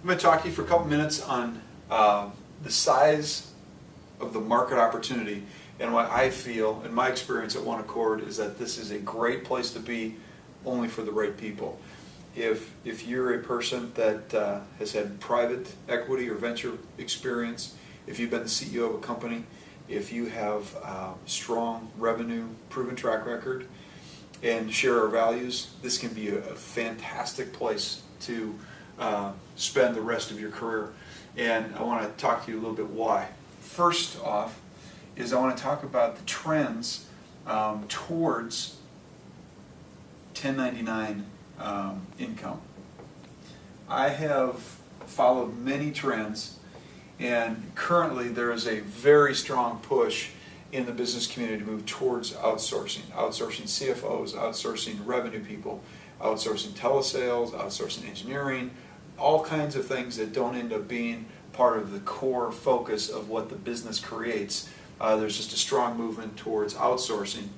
I'm going to talk to you for a couple minutes on the size of the market opportunity, and what I feel, in my experience at OneAccord, is that this is a great place to be only for the right people. If you're a person that has had private equity or venture experience, if you've been the CEO of a company, if you have strong revenue, proven track record, and share our values, this can be a fantastic place to spend the rest of your career. And I want to talk to you a little bit why. First off is I want to talk about the trends towards 1099 income. I have followed many trends, and currently there is a very strong push in the business community to move towards outsourcing. Outsourcing CFOs, outsourcing revenue people, outsourcing telesales, outsourcing engineering, all kinds of things that don't end up being part of the core focus of what the business creates. There's just a strong movement towards outsourcing.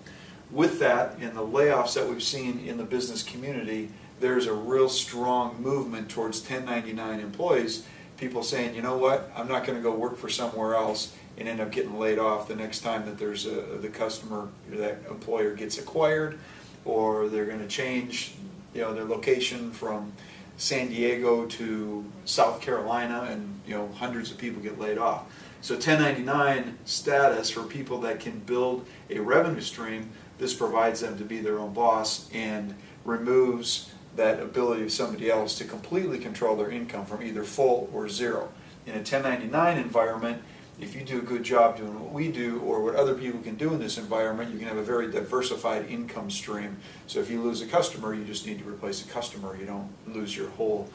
With that, and the layoffs that we've seen in the business community, there's a real strong movement towards 1099 employees. People saying, you know what, I'm not going to go work for somewhere else and end up getting laid off the next time that there's the customer or that employer gets acquired, or they're going to change their location from San Diego to South Carolina, and hundreds of people get laid off. So 1099 status for people that can build a revenue stream, this provides them to be their own boss and removes that ability of somebody else to completely control their income from either full or zero. In a 1099 environment, if you do a good job doing what we do or what other people can do in this environment, you can have a very diversified income stream. So if you lose a customer, you just need to replace a customer. You don't lose your whole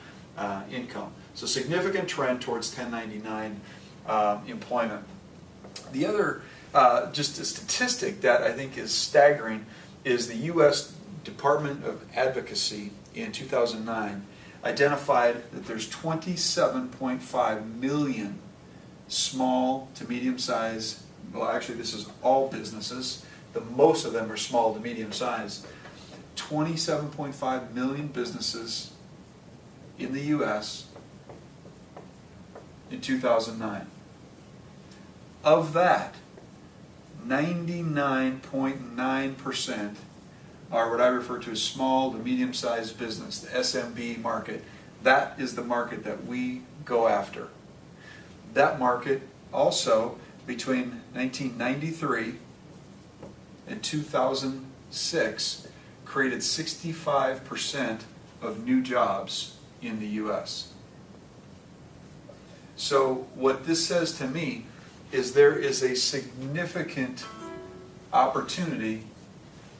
income. So significant trend towards 1099 employment. The other, just a statistic that I think is staggering, is the U.S. Department of Advocacy in 2009 identified that there's 27.5 million small to medium-sized, well actually this is all businesses, most of them are small to medium-sized, 27.5 million businesses in the U.S. in 2009. Of that, 99.9% are what I refer to as small to medium-sized business, the SMB market. That is the market that we go after. That market also, between 1993 and 2006, created 65% of new jobs in the U.S. So what this says to me is there is a significant opportunity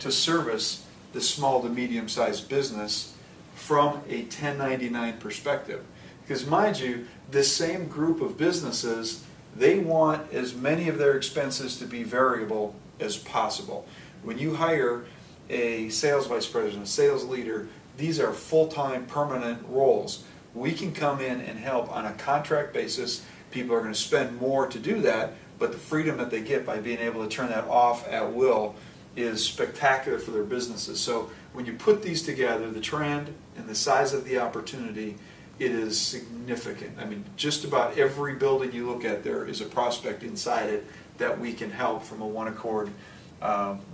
to service the small to medium-sized business from a 1099 perspective. Because mind you, this same group of businesses, they want as many of their expenses to be variable as possible. When you hire a sales vice president, a sales leader, these are full-time permanent roles. We can come in and help on a contract basis. People are going to spend more to do that, but the freedom that they get by being able to turn that off at will is spectacular for their businesses. So when you put these together, the trend and the size of the opportunity, it is significant. I mean, just about every building you look at, there is a prospect inside it that we can help from a OneAccord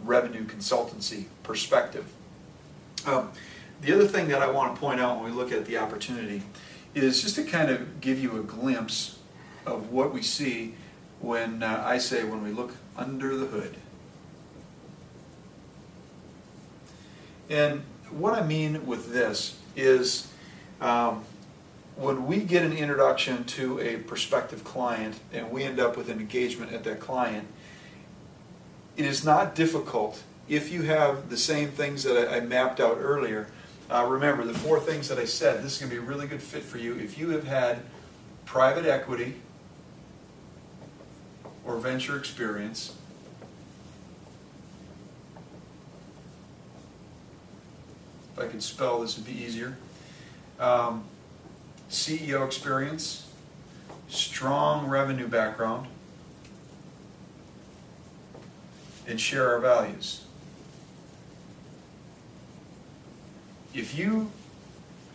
revenue consultancy perspective. The other thing that I want to point out when we look at the opportunity is just to kind of give you a glimpse of what we see when I say when we look under the hood. And what I mean with this is when we get an introduction to a prospective client and we end up with an engagement at that client, it is not difficult if you have the same things that I mapped out earlier. Remember, the 4 things that I said, this is going to be a really good fit for you if you have had private equity or venture experience, if I could spell, this would be easier. CEO experience, strong revenue background, and share our values. If you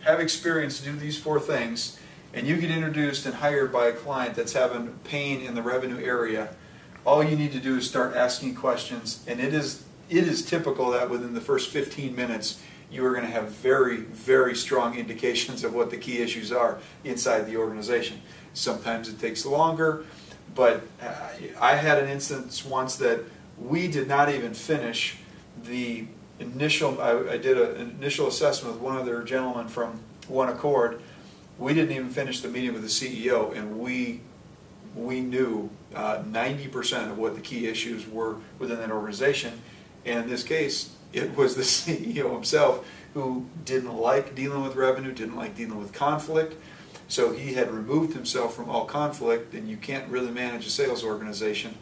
have experience to do these 4 things and you get introduced and hired by a client that's having pain in the revenue area, all you need to do is start asking questions, and it is typical that within the first 15 minutes you are going to have very, very strong indications of what the key issues are inside the organization. Sometimes it takes longer, but I had an instance once that we did not even finish the initial, I did an initial assessment with one of their gentlemen from OneAccord. We didn't even finish the meeting with the CEO, and we knew 90% of what the key issues were within that organization. And in this case, it was the CEO himself who didn't like dealing with revenue, didn't like dealing with conflict. So he had removed himself from all conflict, and you can't really manage a sales organization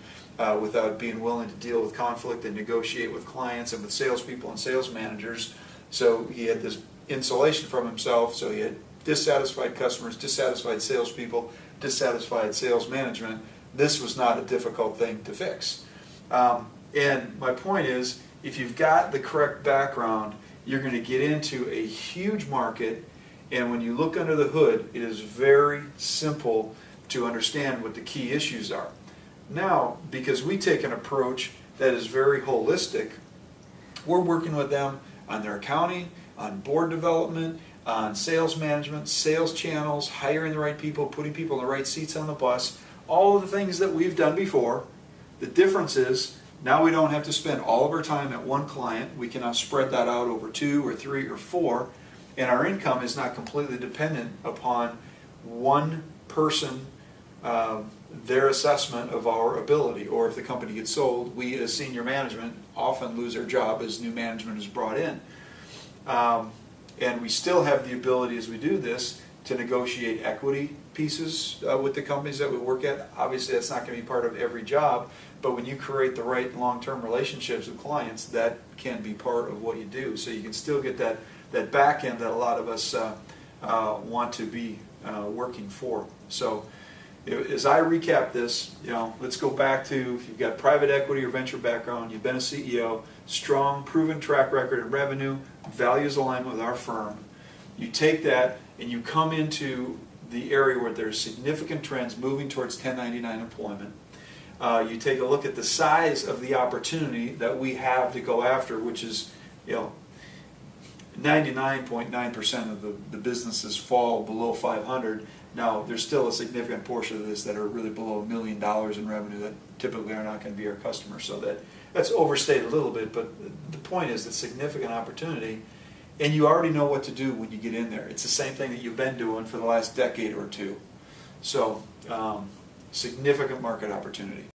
without being willing to deal with conflict and negotiate with clients and with salespeople and sales managers. So he had this insulation from himself, so he had dissatisfied customers, dissatisfied salespeople, dissatisfied sales management. This was not a difficult thing to fix. And my point is, if you've got the correct background, you're going to get into a huge market, and when you look under the hood, it is very simple to understand what the key issues are. Now, because we take an approach that is very holistic, we're working with them on their accounting, on board development, on sales management, sales channels, hiring the right people, putting people in the right seats on the bus, all of the things that we've done before. The difference is, now we don't have to spend all of our time at one client. We can now spread that out over 2 or 3 or 4, and our income is not completely dependent upon one person, their assessment of our ability. Or if the company gets sold, we as senior management often lose our job as new management is brought in. And we still have the ability, as we do this, to negotiate equity pieces with the companies that we work at. Obviously, that's not going to be part of every job, but when you create the right long-term relationships with clients, that can be part of what you do. So you can still get that back end that a lot of us want to be working for. So as I recap this, let's go back to, if you've got private equity or venture background, you've been a CEO, strong, proven track record in revenue, values aligned with our firm. You take that and you come into the area where there's significant trends moving towards 1099 employment. You take a look at the size of the opportunity that we have to go after, which is, 99.9% of the businesses fall below 500. Now, there's still a significant portion of this that are really below $1 million in revenue that typically are not going to be our customers. So that's overstated a little bit, but the point is it's significant opportunity, and you already know what to do when you get in there. It's the same thing that you've been doing for the last decade or two. So, significant market opportunity.